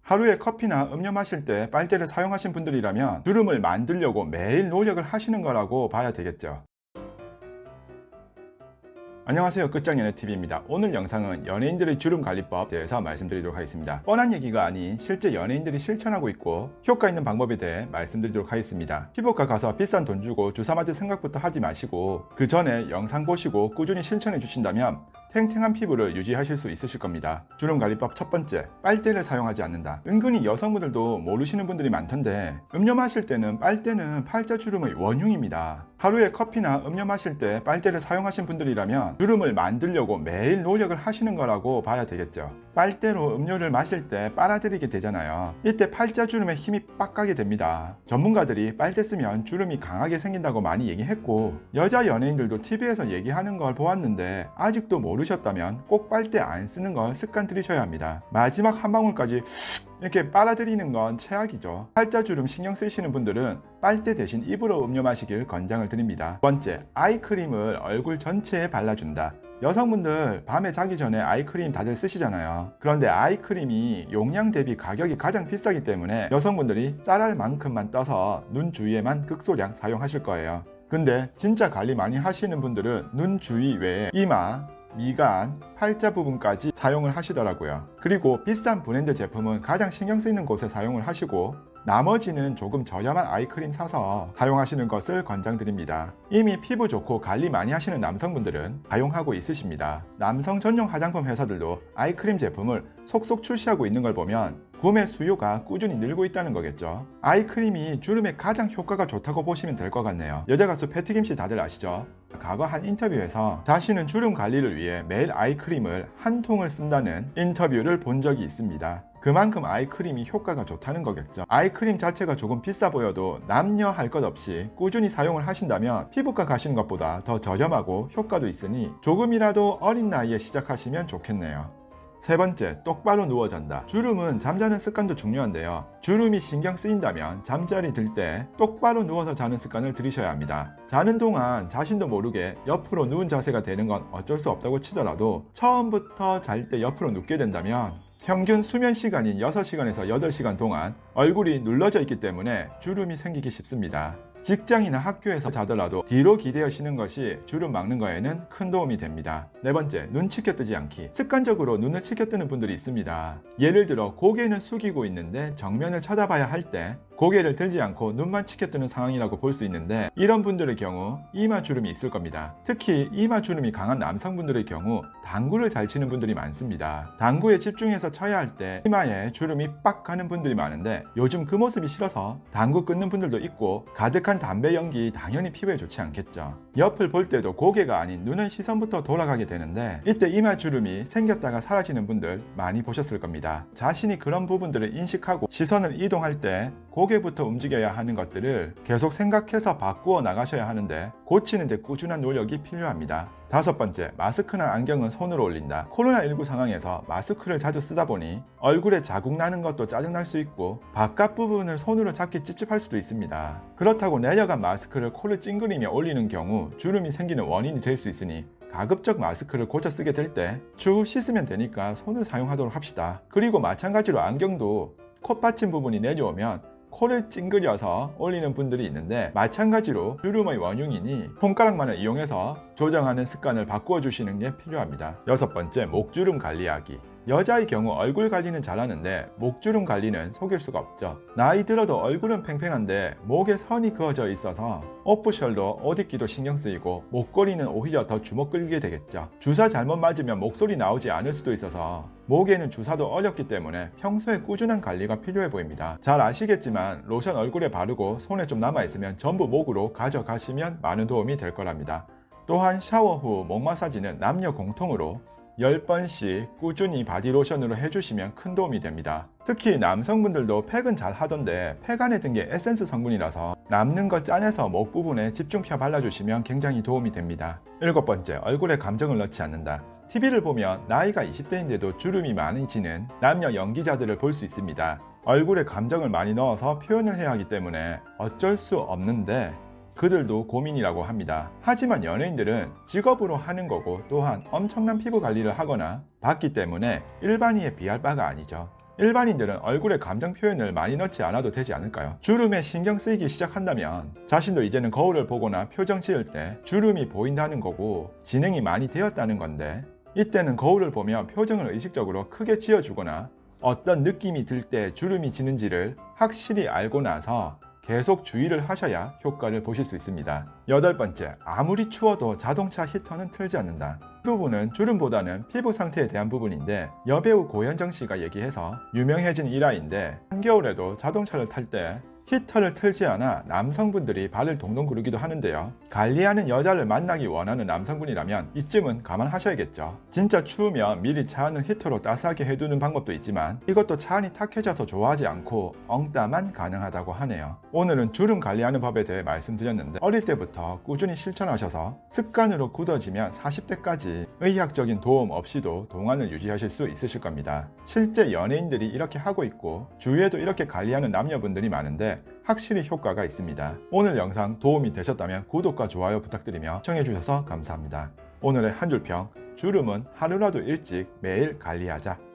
하루에 커피나 음료 마실 때 빨대를 사용하신 분들이라면 주름을 만들려고 매일 노력을 하시는 거라고 봐야 되겠죠. 안녕하세요, 끝장연애TV입니다. 오늘 영상은 연예인들의 주름관리법에 대해서 말씀드리도록 하겠습니다. 뻔한 얘기가 아닌 실제 연예인들이 실천하고 있고 효과 있는 방법에 대해 말씀드리도록 하겠습니다. 피부과 가서 비싼 돈 주고 주사 맞을 생각부터 하지 마시고 그 전에 영상 보시고 꾸준히 실천해 주신다면 탱탱한 피부를 유지하실 수 있으실 겁니다. 주름관리법 첫 번째, 빨대를 사용하지 않는다. 은근히 여성분들도 모르시는 분들이 많던데 음료 마실 때는 빨대는 팔자주름의 원흉입니다. 하루에 커피나 음료 마실 때 빨대를 사용하신 분들이라면 주름을 만들려고 매일 노력을 하시는 거라고 봐야 되겠죠. 빨대로 음료를 마실 때 빨아들이게 되잖아요. 이때 팔자주름에 힘이 빡 가게 됩니다. 전문가들이 빨대 쓰면 주름이 강하게 생긴다고 많이 얘기했고 여자 연예인들도 TV에서 얘기하는 걸 보았는데 아직도 모르셨다면 꼭 빨대 안 쓰는 걸 습관 들이셔야 합니다. 마지막 한 방울까지 이렇게 빨아들이는 건 최악이죠. 팔자주름 신경 쓰시는 분들은 빨대 대신 입으로 음료 마시길 권장을 드립니다. 두 번째, 아이크림을 얼굴 전체에 발라준다. 여성분들 밤에 자기 전에 아이크림 다들 쓰시잖아요. 그런데 아이크림이 용량 대비 가격이 가장 비싸기 때문에 여성분들이 쌀알 만큼만 떠서 눈 주위에만 극소량 사용하실 거예요. 근데 진짜 관리 많이 하시는 분들은 눈 주위 외에 이마, 미간, 팔자 부분까지 사용을 하시더라고요. 그리고 비싼 브랜드 제품은 가장 신경 쓰이는 곳에 사용을 하시고 나머지는 조금 저렴한 아이크림 사서 사용하시는 것을 권장드립니다. 이미 피부 좋고 관리 많이 하시는 남성분들은 사용하고 있으십니다. 남성 전용 화장품 회사들도 아이크림 제품을 속속 출시하고 있는 걸 보면 구매 수요가 꾸준히 늘고 있다는 거겠죠. 아이크림이 주름에 가장 효과가 좋다고 보시면 될 것 같네요. 여자 가수 패티김씨 다들 아시죠? 과거 한 인터뷰에서 자신은 주름 관리를 위해 매일 아이크림을 한 통을 쓴다는 인터뷰를 본 적이 있습니다. 그만큼 아이크림이 효과가 좋다는 거겠죠. 아이크림 자체가 조금 비싸 보여도 남녀 할 것 없이 꾸준히 사용을 하신다면 피부과 가시는 것보다 더 저렴하고 효과도 있으니 조금이라도 어린 나이에 시작하시면 좋겠네요. 세 번째, 똑바로 누워 잔다. 주름은 잠자는 습관도 중요한데요. 주름이 신경 쓰인다면 잠자리 들 때 똑바로 누워서 자는 습관을 들이셔야 합니다. 자는 동안 자신도 모르게 옆으로 누운 자세가 되는 건 어쩔 수 없다고 치더라도 처음부터 잘 때 옆으로 눕게 된다면 평균 수면 시간인 6시간에서 8시간 동안 얼굴이 눌러져 있기 때문에 주름이 생기기 쉽습니다. 직장이나 학교에서 자더라도 뒤로 기대어 쉬는 것이 주름 막는 거에는 큰 도움이 됩니다. 네 번째, 눈 치켜뜨지 않기. 습관적으로 눈을 치켜뜨는 분들이 있습니다. 예를 들어 고개는 숙이고 있는데 정면을 쳐다봐야 할 때 고개를 들지 않고 눈만 치켜뜨는 상황이라고 볼 수 있는데 이런 분들의 경우 이마 주름이 있을 겁니다. 특히 이마 주름이 강한 남성분들의 경우 당구를 잘 치는 분들이 많습니다. 당구에 집중해서 쳐야 할 때 이마에 주름이 빡 가는 분들이 많은데 요즘 그 모습이 싫어서 당구 끊는 분들도 있고 가득한 담배 연기 당연히 피부에 좋지 않겠죠. 옆을 볼 때도 고개가 아닌 눈의 시선부터 돌아가게 되는데 이때 이마 주름이 생겼다가 사라지는 분들 많이 보셨을 겁니다. 자신이 그런 부분들을 인식하고 시선을 이동할 때 고개부터 움직여야 하는 것들을 계속 생각해서 바꾸어 나가셔야 하는데 고치는 데 꾸준한 노력이 필요합니다. 다섯 번째, 마스크나 안경은 손으로 올린다. 코로나19 상황에서 마스크를 자주 쓰다 보니 얼굴에 자국 나는 것도 짜증날 수 있고 바깥 부분을 손으로 잡기 찝찝할 수도 있습니다. 그렇다고 내려간 마스크를 코를 찡그리며 올리는 경우 주름이 생기는 원인이 될 수 있으니 가급적 마스크를 고쳐 쓰게 될 때 추후 씻으면 되니까 손을 사용하도록 합시다. 그리고 마찬가지로 안경도 콧받침 부분이 내려오면 코를 찡그려서 올리는 분들이 있는데 마찬가지로 주름의 원흉이니 손가락만을 이용해서 조정하는 습관을 바꾸어 주시는 게 필요합니다. 여섯 번째, 목주름 관리하기. 여자의 경우 얼굴 관리는 잘하는데 목주름 관리는 속일 수가 없죠. 나이 들어도 얼굴은 팽팽한데 목에 선이 그어져 있어서 오프숄더 옷 입기도 신경 쓰이고 목걸이는 오히려 더 주목 끌게 되겠죠. 주사 잘못 맞으면 목소리 나오지 않을 수도 있어서 목에는 주사도 어렵기 때문에 평소에 꾸준한 관리가 필요해 보입니다. 잘 아시겠지만 로션 얼굴에 바르고 손에 좀 남아있으면 전부 목으로 가져가시면 많은 도움이 될 거랍니다. 또한 샤워 후 목 마사지는 남녀 공통으로 10번씩 꾸준히 바디로션으로 해주시면 큰 도움이 됩니다. 특히 남성분들도 팩은 잘 하던데 팩 안에 든 게 에센스 성분이라서 남는 것 짜내서 목 부분에 집중펴 발라주시면 굉장히 도움이 됩니다. 일곱 번째, 얼굴에 감정을 넣지 않는다. TV를 보면 나이가 20대인데도 주름이 많으시는 남녀 연기자들을 볼 수 있습니다. 얼굴에 감정을 많이 넣어서 표현을 해야 하기 때문에 어쩔 수 없는데 그들도 고민이라고 합니다. 하지만 연예인들은 직업으로 하는 거고 또한 엄청난 피부 관리를 하거나 받기 때문에 일반인에 비할 바가 아니죠. 일반인들은 얼굴에 감정 표현을 많이 넣지 않아도 되지 않을까요? 주름에 신경 쓰이기 시작한다면 자신도 이제는 거울을 보거나 표정 지을 때 주름이 보인다는 거고 진행이 많이 되었다는 건데, 이때는 거울을 보며 표정을 의식적으로 크게 지어주거나 어떤 느낌이 들 때 주름이 지는지를 확실히 알고 나서 계속 주의를 하셔야 효과를 보실 수 있습니다. 8번째, 아무리 추워도 자동차 히터는 틀지 않는다. 이 부분은 주름보다는 피부 상태에 대한 부분인데, 여배우 고현정 씨가 얘기해서 유명해진 일화인데, 한겨울에도 자동차를 탈 때 히터를 틀지 않아 남성분들이 발을 동동 구르기도 하는데요. 관리하는 여자를 만나기 원하는 남성분이라면 이쯤은 감안하셔야겠죠. 진짜 추우면 미리 차 안을 히터로 따스하게 해두는 방법도 있지만 이것도 차 안이 탁해져서 좋아하지 않고 엉따만 가능하다고 하네요. 오늘은 주름 관리하는 법에 대해 말씀드렸는데, 어릴 때부터 꾸준히 실천하셔서 습관으로 굳어지면 40대까지 의학적인 도움 없이도 동안을 유지하실 수 있으실 겁니다. 실제 연예인들이 이렇게 하고 있고 주위에도 이렇게 관리하는 남녀분들이 많은데 확실히 효과가 있습니다. 오늘 영상 도움이 되셨다면 구독과 좋아요 부탁드리며 시청해주셔서 감사합니다. 오늘의 한 줄평, 주름은 하루라도 일찍 매일 관리하자.